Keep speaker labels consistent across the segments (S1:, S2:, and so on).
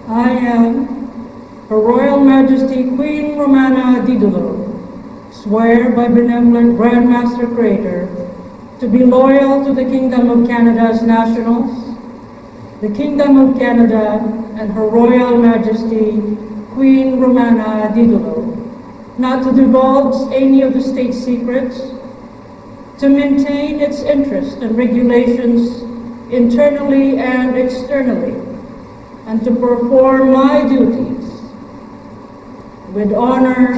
S1: I am Her Royal Majesty Queen Romana swear by benevolent Grand Master Creator to be loyal to the Kingdom of Canada's nationals, the Kingdom of Canada, and Her Royal Majesty Queen Romana not to divulge any of the state secrets, to maintain its interests and regulations internally and externally, and to perform my duties with honor,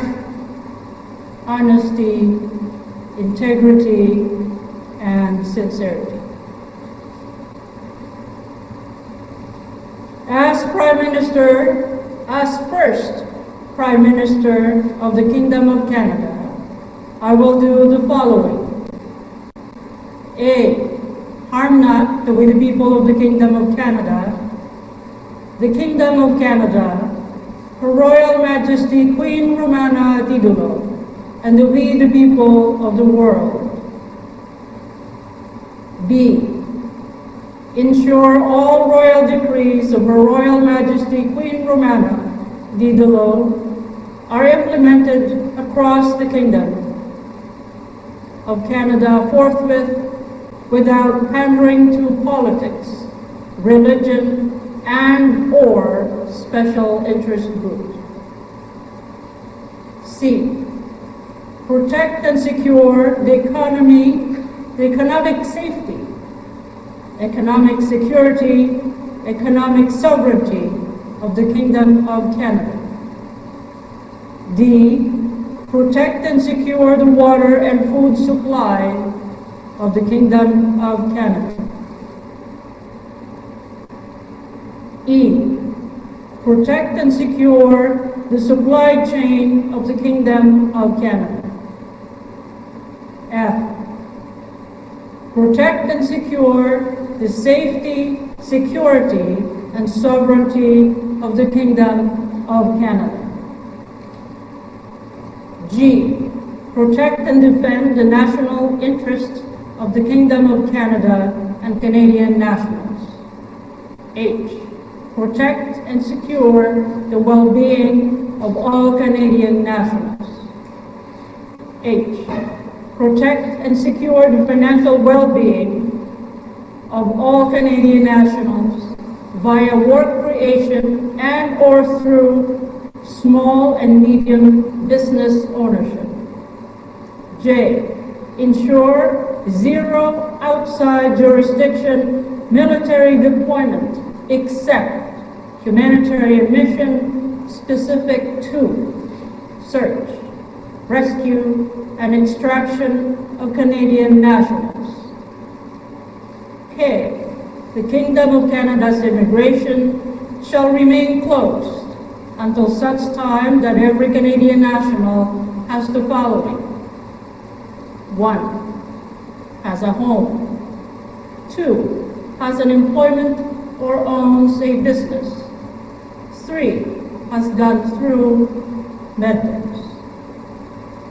S1: honesty, integrity, and sincerity. As first Prime Minister of the Kingdom of Canada, I will do the following. A. Harm not the people of the Kingdom of Canada, the Kingdom of Canada, Her Royal Majesty Queen Romana and the people of the world. B. Ensure all royal decrees of Her Royal Majesty Queen Romana are implemented across the Kingdom of Canada forthwith without pandering to politics, religion, and/or special interest groups. C. Protect and secure the economy, the economic safety, economic security, economic sovereignty of the Kingdom of Canada. D. Protect and secure the water and food supply of the Kingdom of Canada. E. Protect and secure the supply chain of the Kingdom of Canada. F. Protect and secure the safety, security, and sovereignty of the Kingdom of Canada. G. Protect and defend the national interests of the Kingdom of Canada and Canadian nationals. H. Protect and secure the well-being of all Canadian nationals. H. Protect and secure the financial well-being of all Canadian nationals via work creation and/or through small and medium business ownership. J. Ensure zero outside jurisdiction military deployment except humanitarian mission specific to search, rescue, and extraction of Canadian nationals. K. The Kingdom of Canada's immigration shall remain closed until such time that every Canadian national has the following. 1. Has a home. 2. Has an employment or owns a business. 3. Has gone through medicals.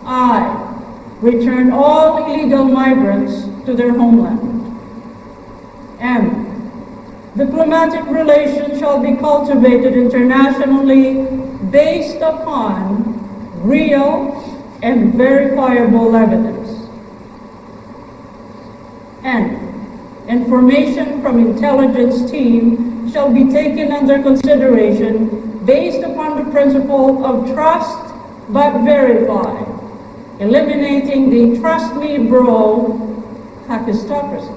S1: I. Return all illegal migrants to their homeland. M. Diplomatic relations shall be cultivated internationally based upon real and verifiable evidence. N. Information from intelligence team shall be taken under consideration based upon the principle of trust but verify, eliminating the trust me bro Pakistocracy.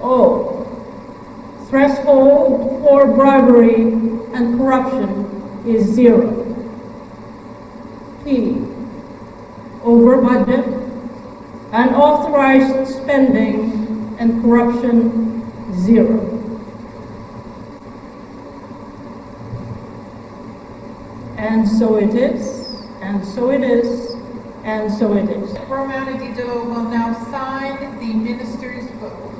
S1: O. Threshold for bribery and corruption is 0. P. Over budget, unauthorized spending, and corruption 0. And so it is, and so it is, and so it is.
S2: Romana will now sign the minister's vote.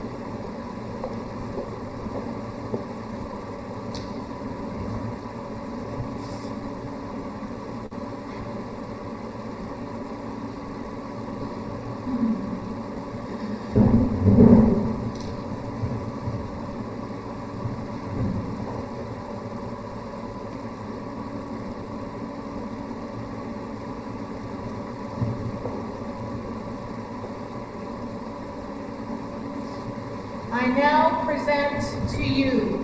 S2: I now present to you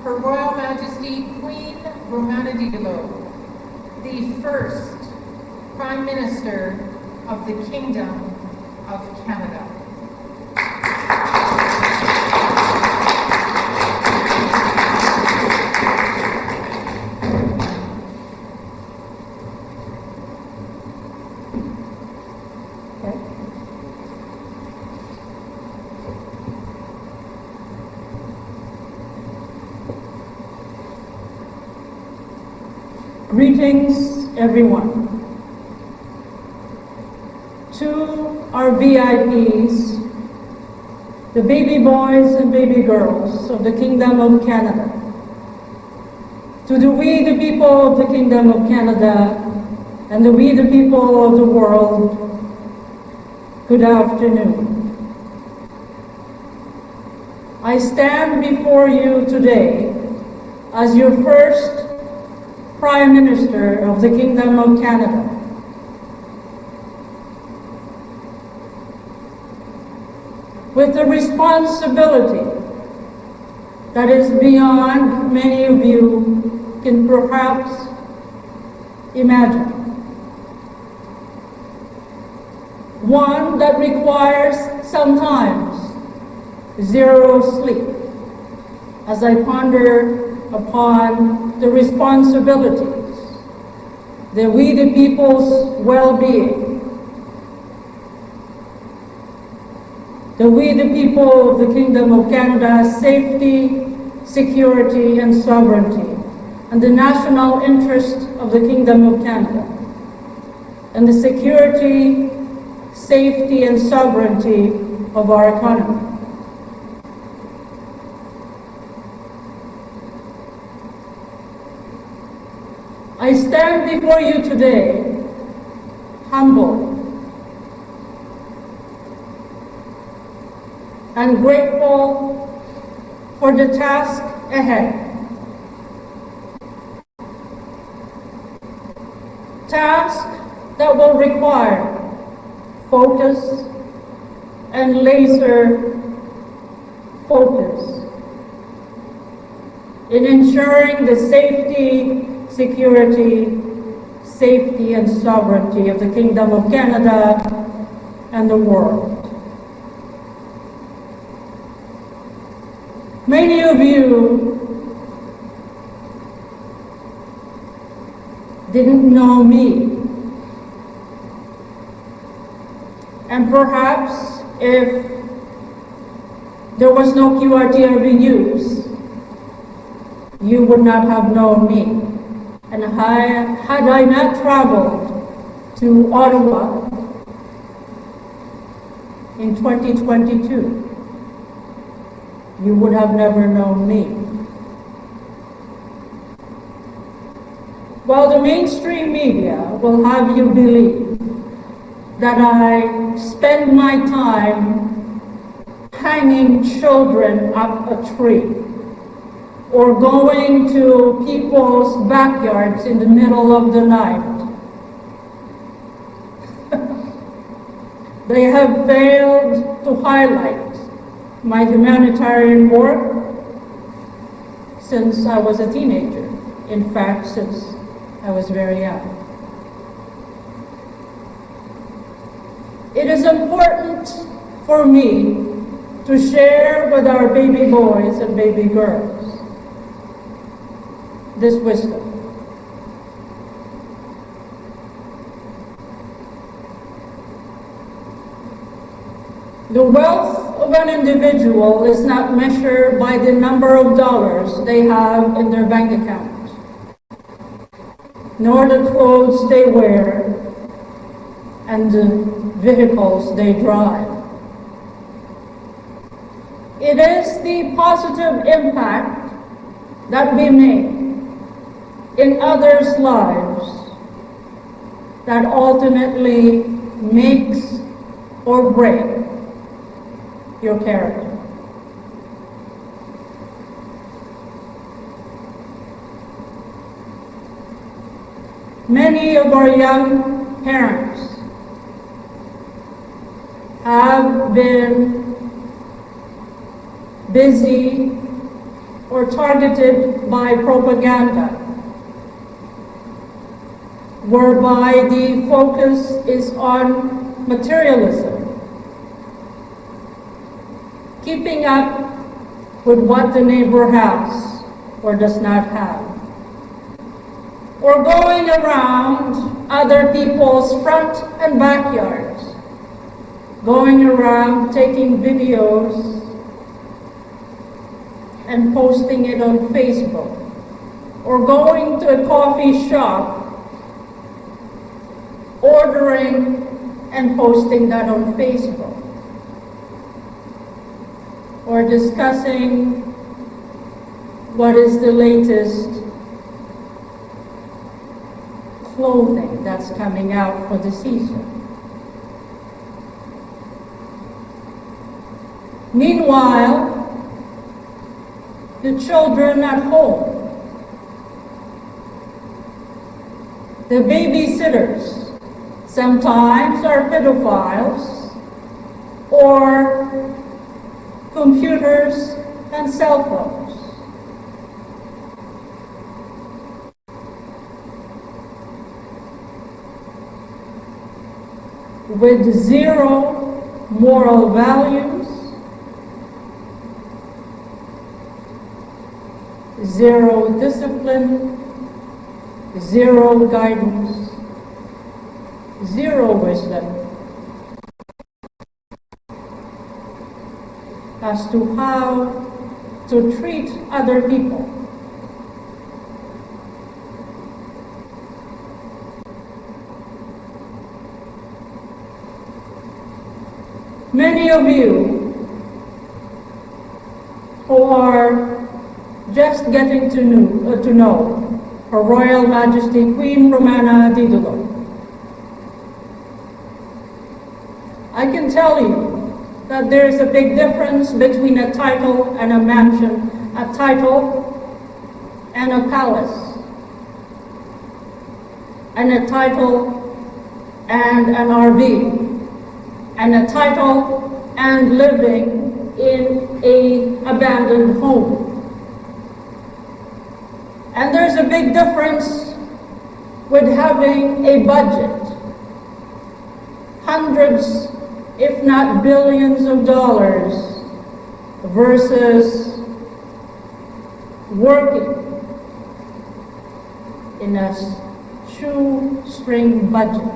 S2: Her Royal Majesty Queen Romana, the first Prime Minister of the Kingdom of Canada.
S1: Greetings, everyone. To our VIPs, the baby boys and baby girls of the Kingdom of Canada, to we the people of the Kingdom of Canada, and we the people of the world, good afternoon. I stand before you today as your first Prime Minister of the Kingdom of Canada. With a responsibility that is beyond many of you can perhaps imagine. One that requires sometimes zero sleep as I ponder upon the responsibilities, that we the people's well-being, that we the people of the Kingdom of Canada's safety, security, and sovereignty, and the national interest of the Kingdom of Canada, and the security, safety, and sovereignty of our economy. I stand before you today humble and grateful for the task ahead. Task that will require focus and laser focus in ensuring the safety, security, safety, and sovereignty of the Kingdom of Canada and the world. Many of you didn't know me, and perhaps if there was no QRT in use, you would not have known me. And had I not traveled to Ottawa in 2022, you would have never known me. While the mainstream media will have you believe that I spend my time hanging children up a tree, or going to people's backyards in the middle of the night, they have failed to highlight my humanitarian work since I was a teenager. In fact, since I was very young. It is important for me to share with our baby boys and baby girls this wisdom. The wealth of an individual is not measured by the number of dollars they have in their bank account, nor the clothes they wear and the vehicles they drive. It is the positive impact that we make in others' lives that ultimately makes or breaks your character. Many of our young parents have been busy, or targeted by propaganda, whereby the focus is on materialism, keeping up with what the neighbor has or does not have, or going around other people's front and backyards, going around taking videos and posting it on Facebook, or going to a coffee shop, ordering and posting that on Facebook, or discussing what is the latest clothing that's coming out for the season. Meanwhile, the children at home, the babysitters, sometimes are pedophiles, or computers and cell phones. With zero moral values, zero discipline, zero guidance, zero wisdom as to how to treat other people. Many of you who are just getting to know Her Royal Majesty Queen Romana Didulo, I can tell you that there is a big difference between a title and a mansion, a title and a palace, and a title and an RV, and a title and living in an abandoned home. And there's a big difference with having a budget, hundreds, if not billions of dollars, versus working in a shoestring budget.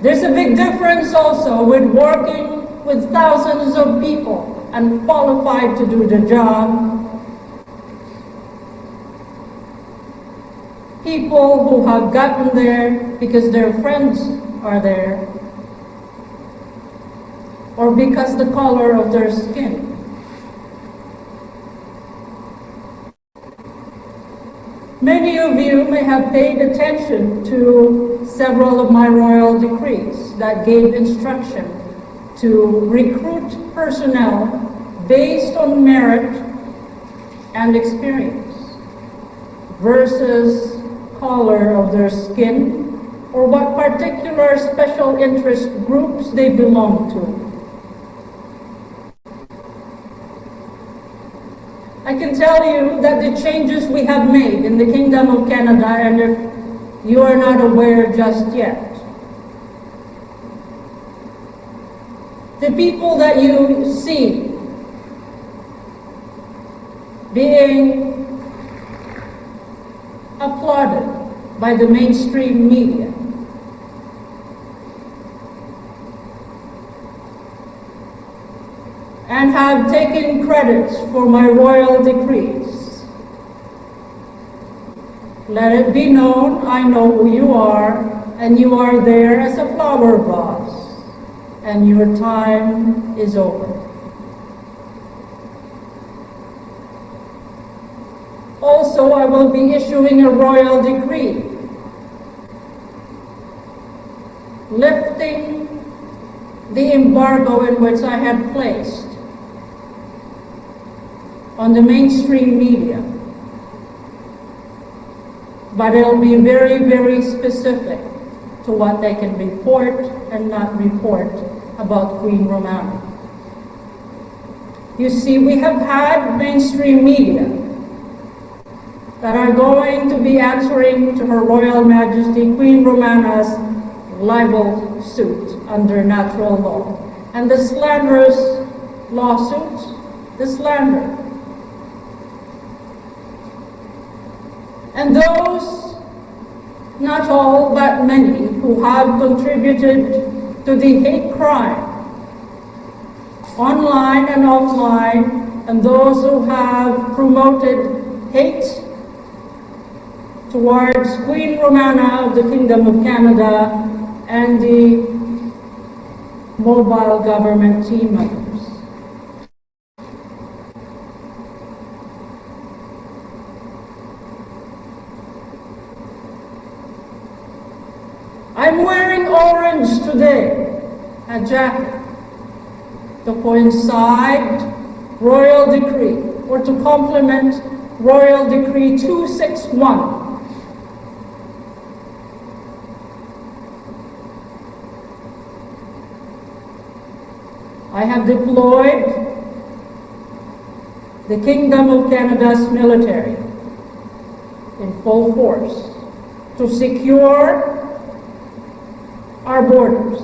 S1: There's a big difference also with working with thousands of people unqualified to do the job, people who have gotten there because their friends are there, or because the color of their skin. Many of you may have paid attention to several of my royal decrees that gave instruction to recruit personnel based on merit and experience versus color of their skin or what particular special interest groups they belong to. I can tell you that the changes we have made in the Kingdom of Canada, and if you are not aware just yet, the people that you see being applauded by the mainstream media and have taken credits for my royal decrees. Let it be known, I know who you are, and you are there as a flower vase, and your time is over. Also, I will be issuing a royal decree lifting the embargo in which I had placed on the mainstream media. But it'll be very, very specific to what they can report and not report about Queen Romana. You see, we have had mainstream media that are going to be answering to Her Royal Majesty Queen Romana's libel suit under natural law. And the slanderous lawsuit, the slander. And those, not all, but many, who have contributed to the hate crime, online and offline, and those who have promoted hate towards Queen Romana of the Kingdom of Canada and the mobile government team members. I'm wearing orange today, a jacket, to coincide Royal Decree, or to complement Royal Decree 261. I have deployed the Kingdom of Canada's military in full force to secure our borders.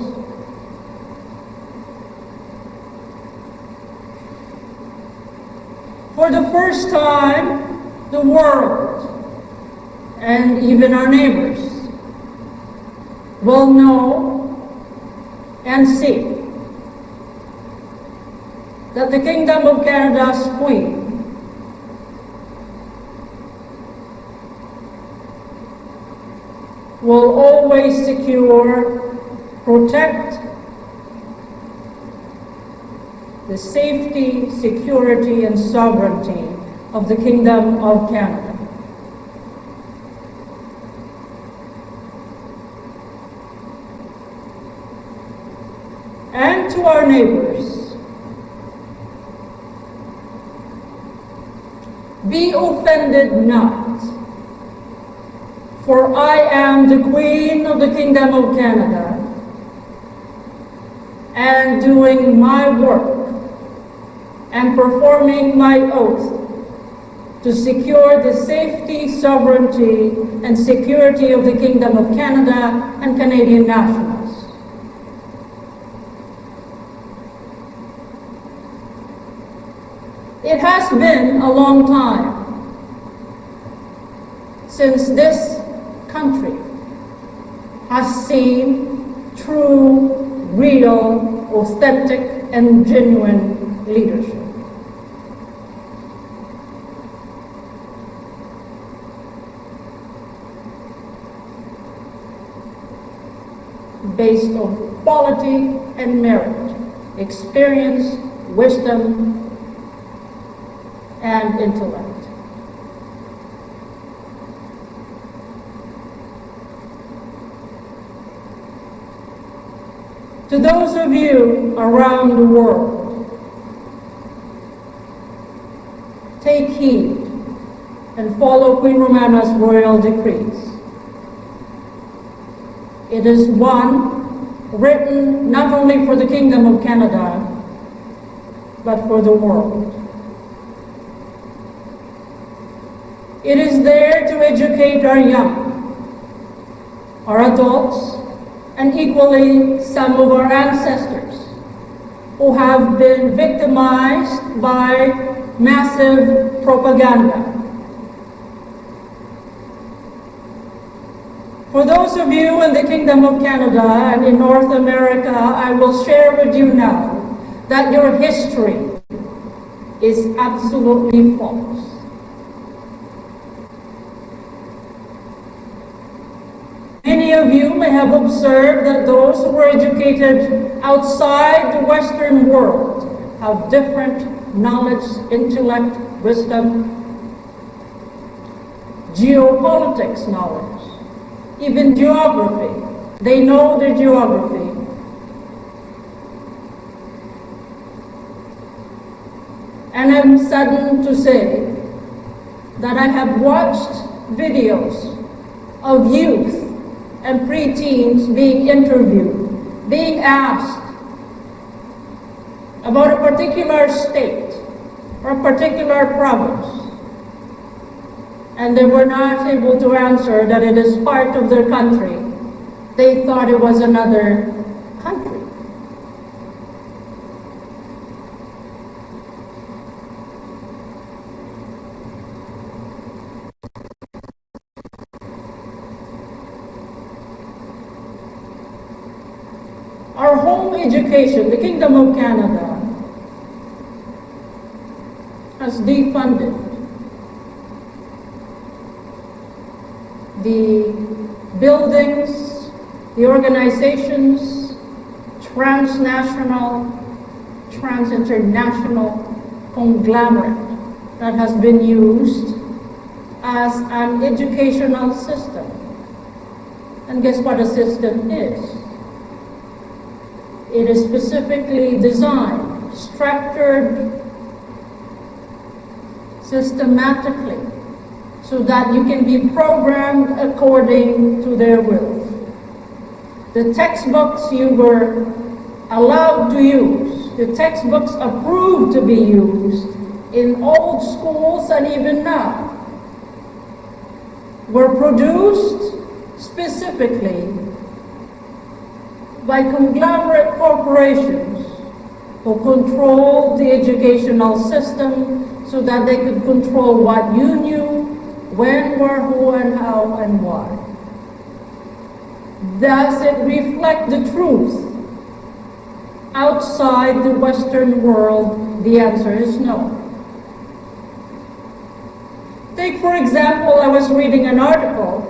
S1: For the first time, the world, and even our neighbors, will know and see that the Kingdom of Canada's Queen will always secure, protect the safety, security, and sovereignty of the Kingdom of Canada. And to our neighbors, be offended not, for I am the Queen of the Kingdom of Canada, and doing my work and performing my oath to secure the safety, sovereignty, and security of the Kingdom of Canada and Canadian nationals. It has been a long time since this country has seen true, real, authentic, and genuine leadership. Based on quality and merit, experience, wisdom, and intellect. To those of you around the world, take heed and follow Queen Romana's royal decrees. It is one written not only for the Kingdom of Canada, but for the world. It is there to educate our young, our adults, and equally some of our ancestors who have been victimized by massive propaganda. For those of you in the Kingdom of Canada and in North America, I will share with you now that your history is absolutely false. Many of you may have observed that those who were educated outside the Western world have different knowledge, intellect, wisdom, geopolitics knowledge, even geography. They know their geography. And I'm saddened to say that I have watched videos of youth and preteens being interviewed, being asked about a particular state or a particular province, and they were not able to answer that it is part of their country. They thought it was another country. Our home education, the Kingdom of Canada, has defunded the buildings, the organizations, transnational, trans-international conglomerate that has been used as an educational system. And guess what a system is? It is specifically designed, structured systematically, so that you can be programmed according to their will. The textbooks you were allowed to use, the textbooks approved to be used in old schools and even now, were produced specifically by conglomerate corporations who controlled the educational system so that they could control what you knew, when, where, who, and how, and why. Does it reflect the truth outside the Western world? The answer is no. Take, for example, I was reading an article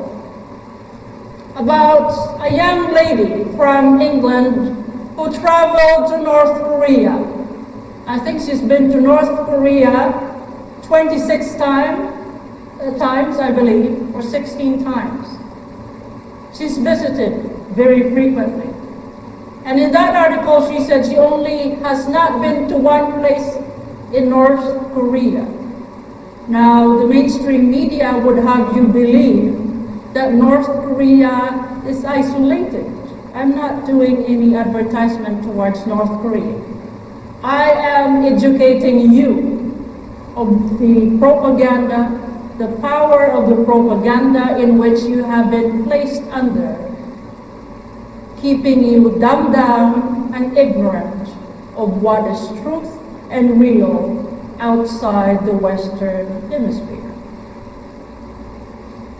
S1: about a young lady from England who traveled to North Korea. I think she's been to North Korea 26 times, I believe, or 16 times. She's visited very frequently. And in that article, she said she only has not been to one place in North Korea. Now, the mainstream media would have you believe that North Korea is isolated. I'm not doing any advertisement towards North Korea. I am educating you of the propaganda, the power of the propaganda in which you have been placed under, keeping you dumbed down and ignorant of what is truth and real outside the Western Hemisphere.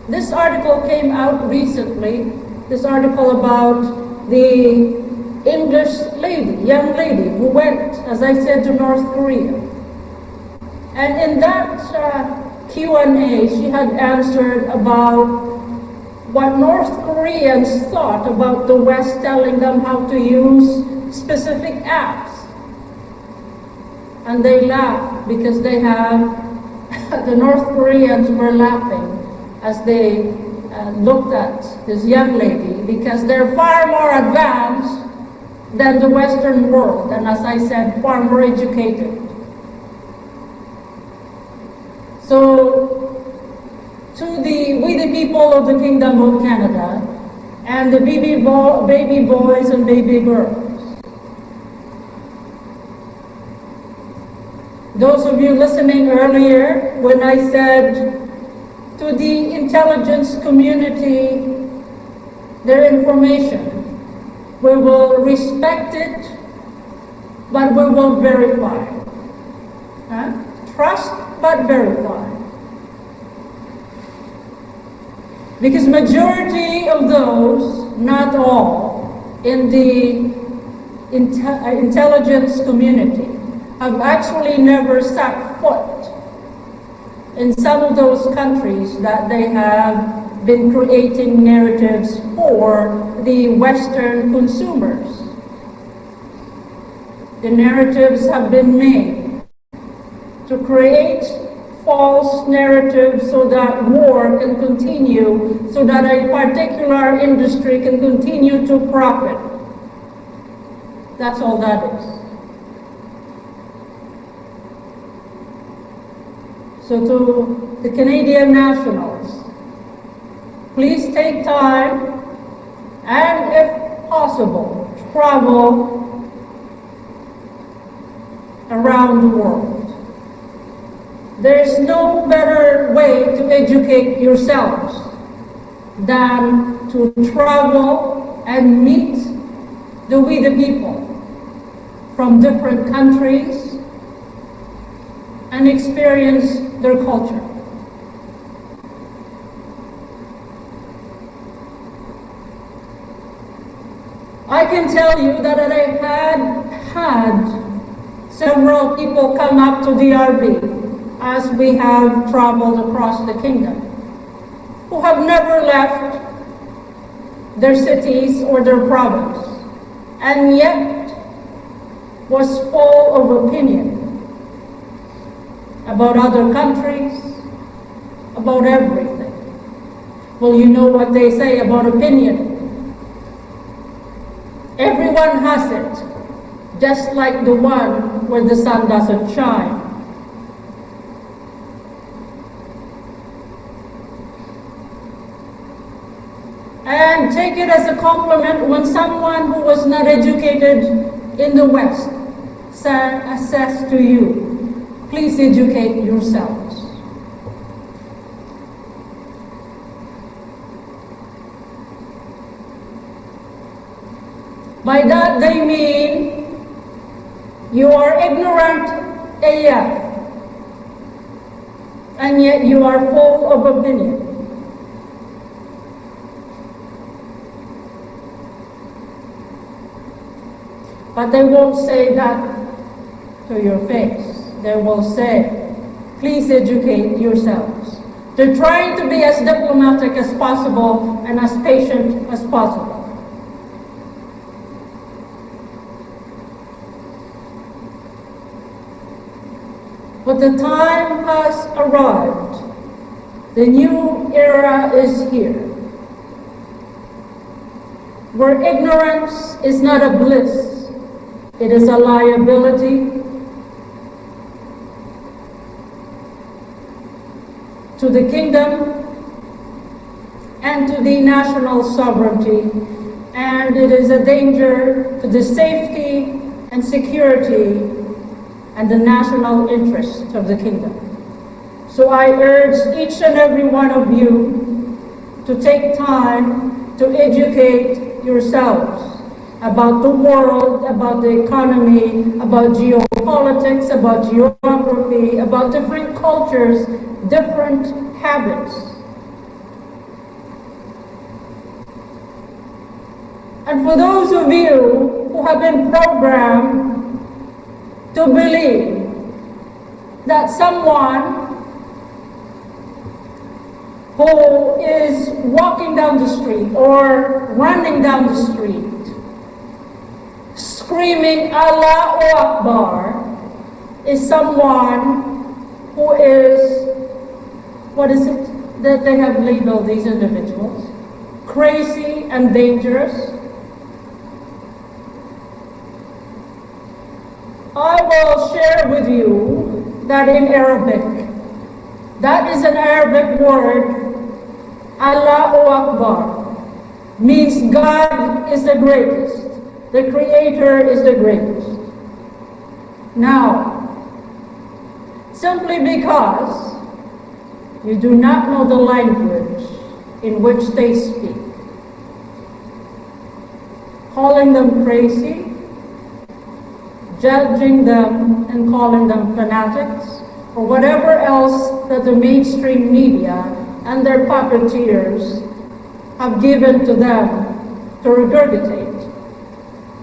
S1: This article came out recently, this article about the English lady, young lady, who went, as I said, to North Korea. And in that Q&A, she had answered about what North Koreans thought about the West telling them how to use specific apps. And they laughed because they have, the North Koreans were laughing as they looked at this young lady, because they're far more advanced than the Western world, and as I said, far more educated. So, we the people of the Kingdom of Canada, and the baby boys and baby girls, those of you listening earlier when I said to the intelligence community, their information, we will respect it, but we will verify. Trust, but verify. Because majority of those, not all, in the intelligence community have actually never set foot in some of those countries that they have been creating narratives for the Western consumers. The narratives have been made to create false narratives so that war can continue, so that a particular industry can continue to profit. That's all that is. So to the Canadian nationals, please take time and, if possible, travel around the world. There's no better way to educate yourselves than to travel and meet the people from different countries and experience their culture. I can tell you that I had several people come up to DRV as we have traveled across the kingdom, who have never left their cities or their province, and yet was full of opinion about other countries, about everything. Well, you know what they say about opinion. Everyone has it, just like the one where the sun doesn't shine. And take it as a compliment when someone who was not educated in the West says to you, please educate yourselves. By that they mean you are ignorant AF, and yet you are full of opinion. But they won't say that to your face. They will say, please educate yourselves. They're trying to be as diplomatic as possible and as patient as possible. But the time has arrived. The new era is here, where ignorance is not a bliss. It is a liability to the kingdom and to the national sovereignty, and it is a danger to the safety and security and the national interests of the kingdom. So I urge each and every one of you to take time to educate yourselves about the world, about the economy, about geopolitics, about geography, about different cultures, different habits. And for those of you who have been programmed to believe that someone who is walking down the street or running down the street screaming Allahu Akbar is someone who is, what is it that they have labeled these individuals? Crazy and dangerous. I will share with you that in Arabic, that is an Arabic word, Allahu Akbar, means God is the greatest. The Creator is the greatest. Now, simply because you do not know the language in which they speak, calling them crazy, judging them and calling them fanatics, or whatever else that the mainstream media and their puppeteers have given to them to regurgitate,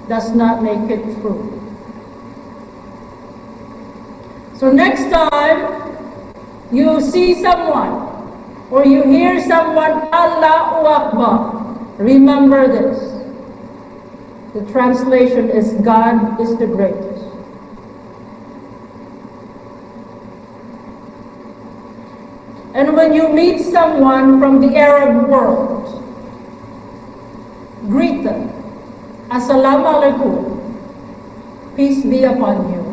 S1: does not make it true. So next time you see someone or you hear someone Allahu Akbar, remember this. The translation is God is the greatest. And when you meet someone from the Arab world, greet them. Assalamu alaikum. Peace be upon you.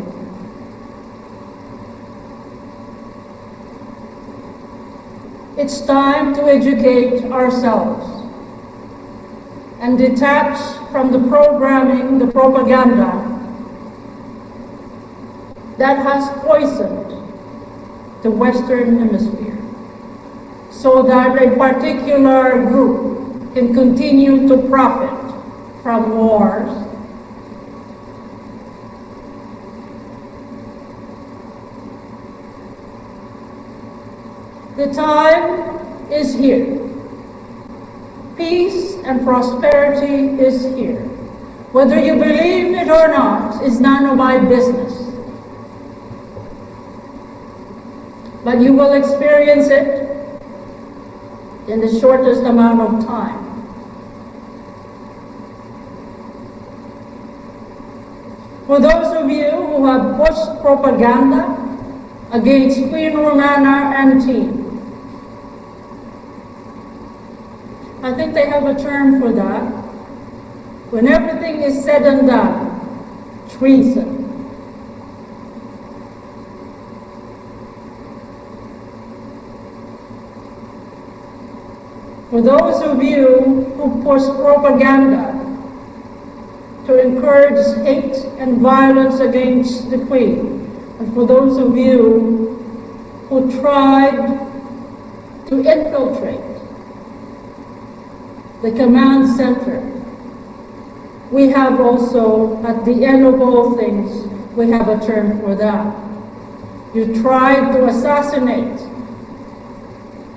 S1: It's time to educate ourselves and detach from the programming, the propaganda that has poisoned the Western Hemisphere, so that a particular group can continue to profit from wars, the time is here. Peace and prosperity is here. Whether you believe it or not is none of my business. But you will experience it in the shortest amount of time. For those of you who have pushed propaganda against Queen Romana and team, I think they have a term for that. When everything is said and done, treason. For those of you who push propaganda to encourage hate and violence against the Queen, and for those of you who tried to infiltrate the command center, we have also, at the end of all things, we have a term for that. You tried to assassinate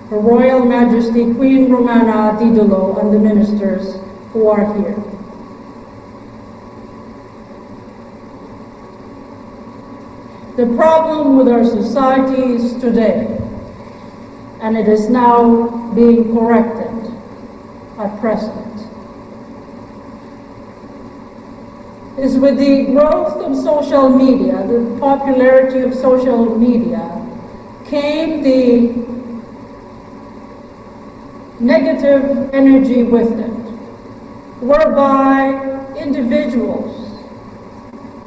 S1: Her Royal Majesty Queen Romana Didulo and the ministers who are here. The problem with our societies today, and it is now being corrected at present, is with the growth of social media, the popularity of social media, came the negative energy with it, whereby individuals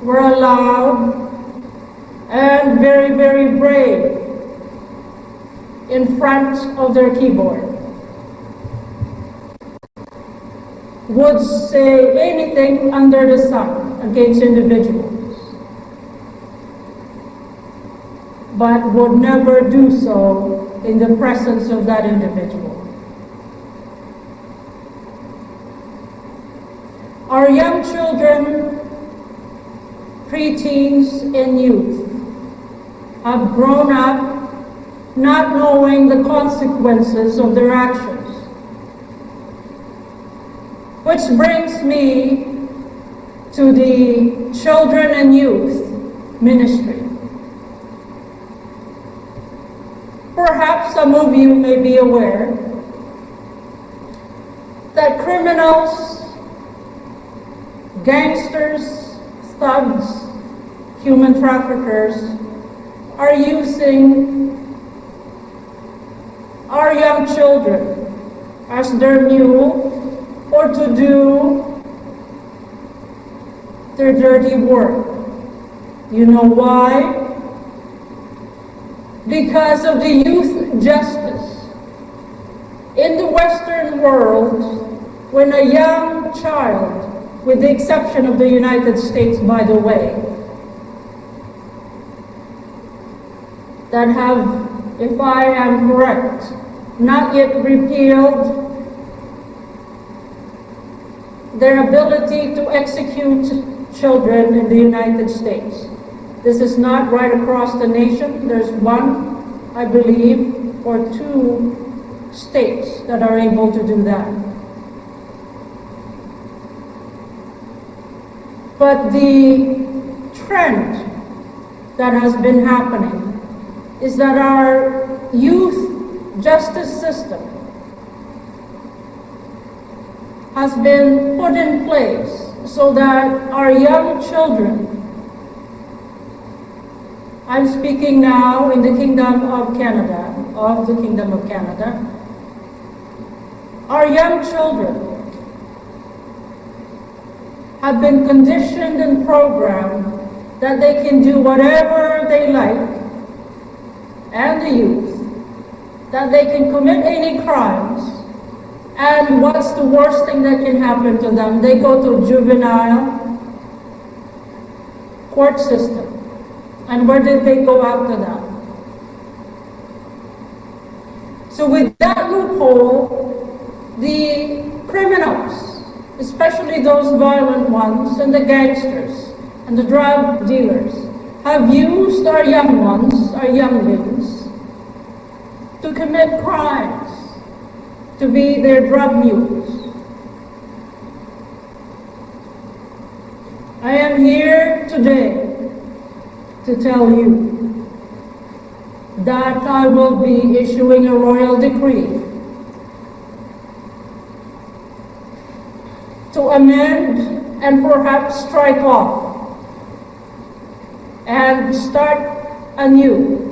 S1: were allowed and very, very brave in front of their keyboard, would say anything under the sun against individuals, but would never do so in the presence of that individual. Our young children, preteens and youth, have grown up not knowing the consequences of their actions. Which brings me to the Children and Youth Ministry. Perhaps some of you may be aware that criminals, gangsters, thugs, human traffickers are using our young children as their mule or to do their dirty work. You know why? Because of the youth justice. In the Western world, when a young child, with the exception of the United States, by the way, that have, if I am correct, not yet repealed their ability to execute children in the United States. This is not right across the nation. There's one, I believe, or two states that are able to do that. But the trend that has been happening is that our youth justice system has been put in place so that our young children, I'm speaking now in the Kingdom of Canada, our young children have been conditioned and programmed that they can do whatever they like, and the youth, that they can commit any crimes. And what's the worst thing that can happen to them? They go to juvenile court system. And where did they go after that? So with that loophole, the criminals, especially those violent ones and the gangsters and the drug dealers, have used our young ones, our younglings, to commit crimes, to be their drug mules. I am here today to tell you that I will be issuing a royal decree to amend and perhaps strike off and start anew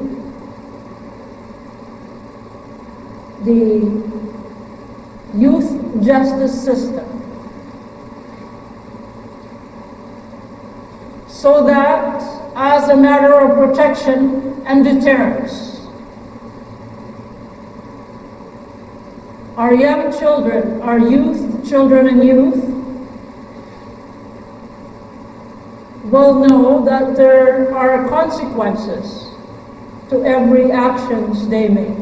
S1: the youth justice system, so that as a matter of protection and deterrence, our young children, our youth, children and youth, will know that there are consequences to every actions they make,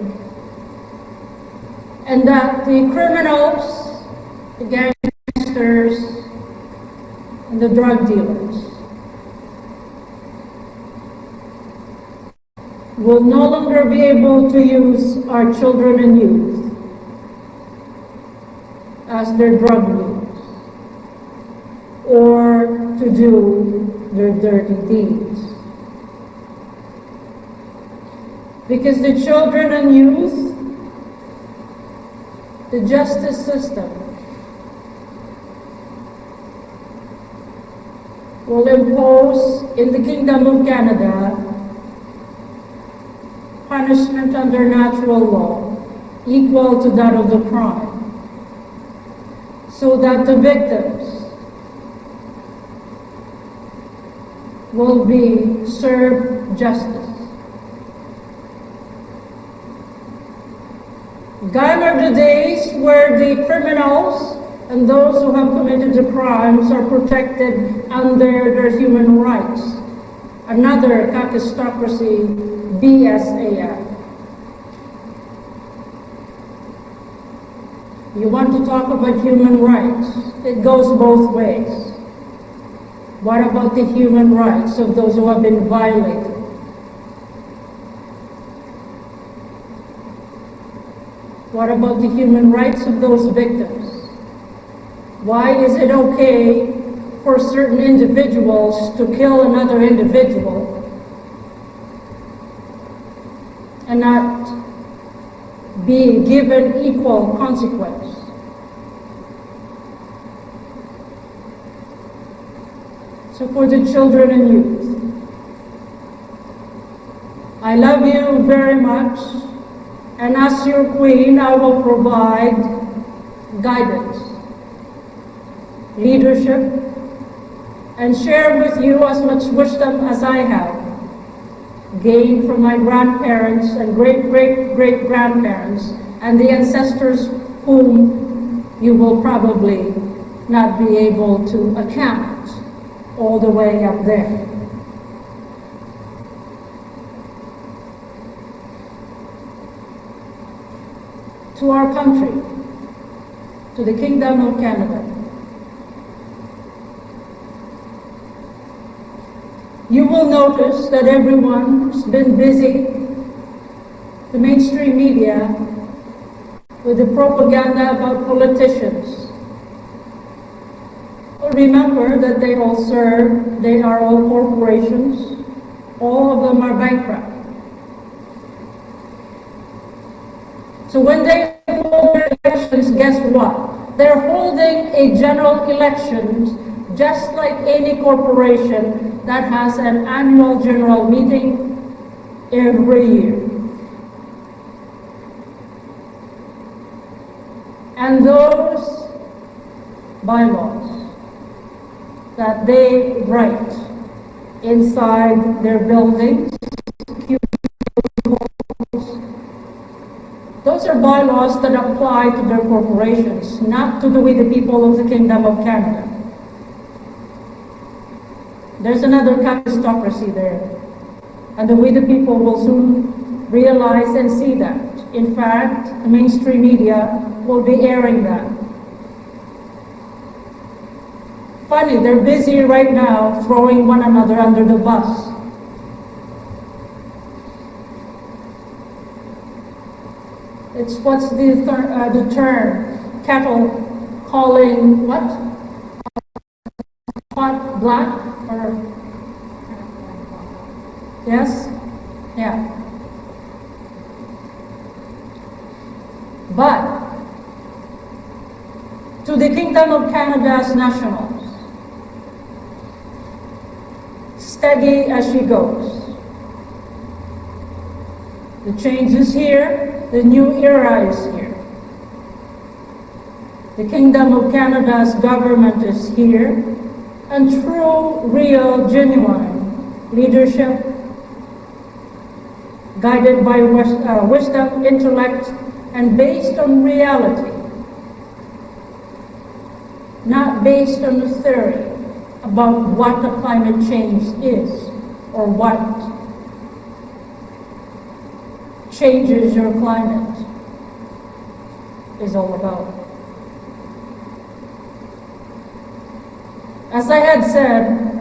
S1: and that the criminals, the gangsters, and the drug dealers will no longer be able to use our children and youth as their drug mules or to do their dirty deeds. Because the children and youth, the justice system, will impose in the Kingdom of Canada punishment under natural law equal to that of the crime, so that the victims will be served justice. Gone are the days where the criminals and those who have committed the crimes are protected under their human rights. Another catastocracy, BSAF. You want to talk about human rights? It goes both ways. What about the human rights of those who have been violated? What about the human rights of those victims? Why is it okay for certain individuals to kill another individual and not be given equal consequence? So for the children and youth, I love you very much, and as your queen, I will provide guidance, leadership, and share with you as much wisdom as I have gained from my grandparents and great-great-great-grandparents and the ancestors whom you will probably not be able to account all the way up there. To our country, to the Kingdom of Canada, you will notice that everyone's been busy, the mainstream media, with the propaganda about politicians. Remember that they are all corporations, all of them are bankrupt. So when they hold their elections, guess what? They're holding a general election just like any corporation that has an annual general meeting every year. And those bylaws that they write inside their buildings, those are bylaws that apply to their corporations, not to the people of the Kingdom of Canada. There's another catastocracy there, and the people will soon realize and see that In fact, the mainstream media will be airing that. Funny, they're busy right now throwing one another under the bus. It's what's the term? Cattle calling what? Pot black? Or yes? Yeah. But to the Kingdom of Canada's nationals, steady as she goes. The change is here, the new era is here. The Kingdom of Canada's government is here, and true, real, genuine leadership, guided by wisdom, intellect, and based on reality, not based on the theory about what the climate change is or what changes your climate is all about. As I had said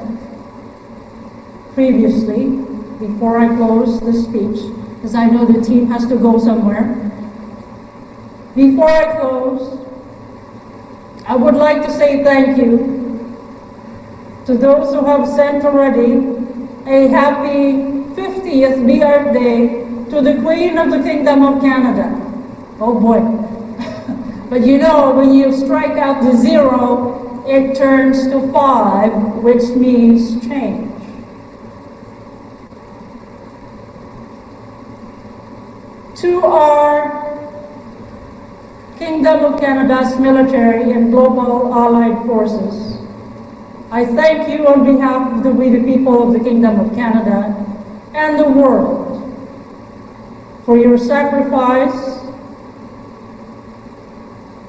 S1: previously, before I close the speech, because I know the team has to go somewhere, before I close, I would like to say thank you to those who have sent already a happy 50th birthday to the Queen of the Kingdom of Canada. Oh boy. But you know, when you strike out the 0, it turns to 5, which means change. To our Kingdom of Canada's military and global allied forces, I thank you on behalf of we the people of the Kingdom of Canada and the world for your sacrifice,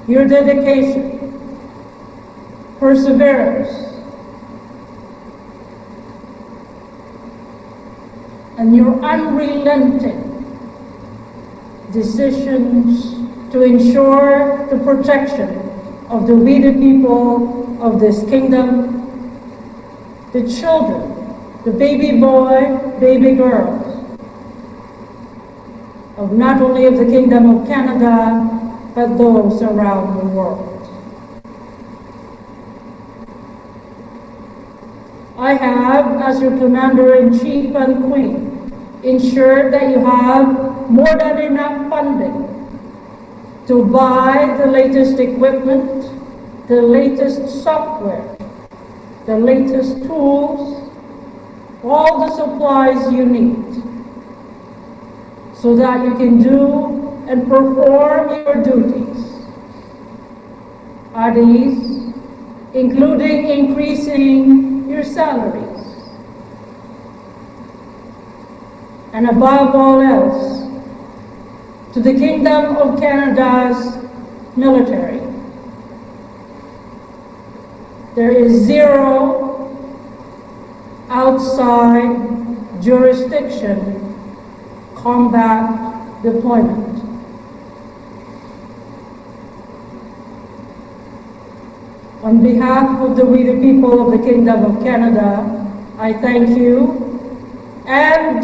S1: your dedication, perseverance, and your unrelenting decisions to ensure the protection of the we the people of this kingdom, the children, the baby boy, baby girls, of not only of the Kingdom of Canada, but those around the world. I have, as your Commander-in-Chief and Queen, ensured that you have more than enough funding to buy the latest equipment, the latest software, the latest tools, all the supplies you need, so that you can do and perform your duties at ease, including increasing your salaries. And above all else, to the Kingdom of Canada's military, there is 0 outside jurisdiction combat deployment. On behalf of we the people of the Kingdom of Canada, I thank you, and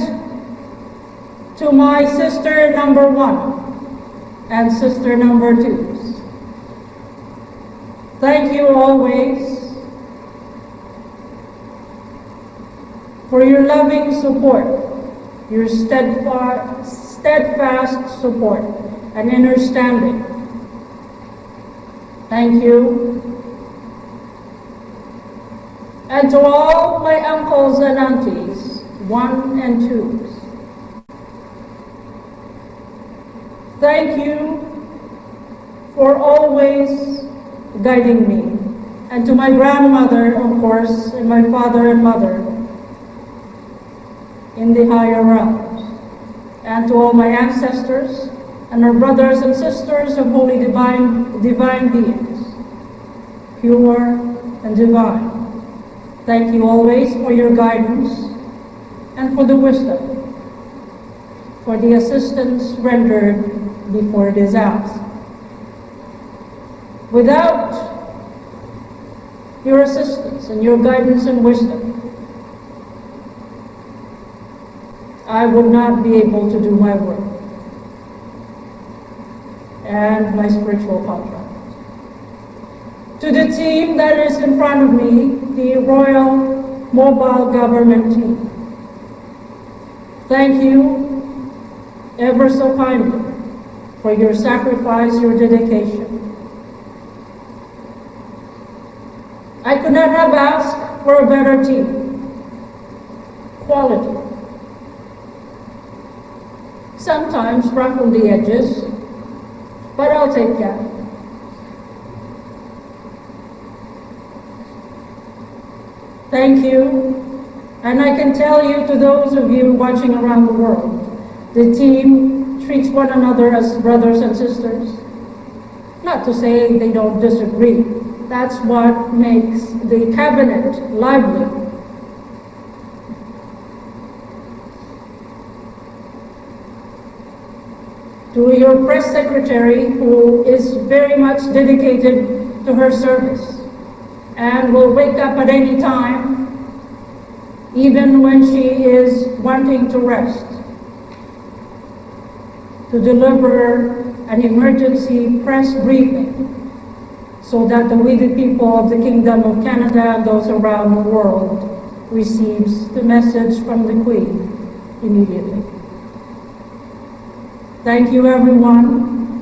S1: to my sister number 1 and sister number 2s, thank you always for your loving support, your steadfast support and understanding. Thank you. And to all my uncles and aunties, 1 and 2s, thank you for always guiding me. And to my grandmother, of course, and my father and mother in the higher realms. And to all my ancestors and our brothers and sisters of holy divine beings, pure and divine. Thank you always for your guidance and for the wisdom, for the assistance rendered before it is asked. Without your assistance and your guidance and wisdom, I would not be able to do my work and my spiritual contract. To the team that is in front of me, the Royal Mobile Government team, thank you ever so kindly for your sacrifice, your dedication. I could not have asked for a better team. Quality. Sometimes rough on the edges, but I'll take that. Thank you, and I can tell you, to those of you watching around the world, the team treats one another as brothers and sisters. Not to say they don't disagree. That's what makes the cabinet lively. To your press secretary, who is very much dedicated to her service and will wake up at any time, even when she is wanting to rest, to deliver an emergency press briefing so that we, the people of the Kingdom of Canada and those around the world, receives the message from the Queen immediately. Thank you, everyone.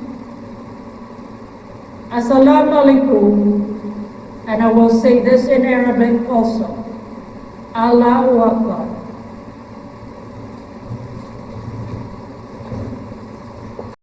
S1: Assalamu alaikum, and I will say this in Arabic also. Allahu Akbar.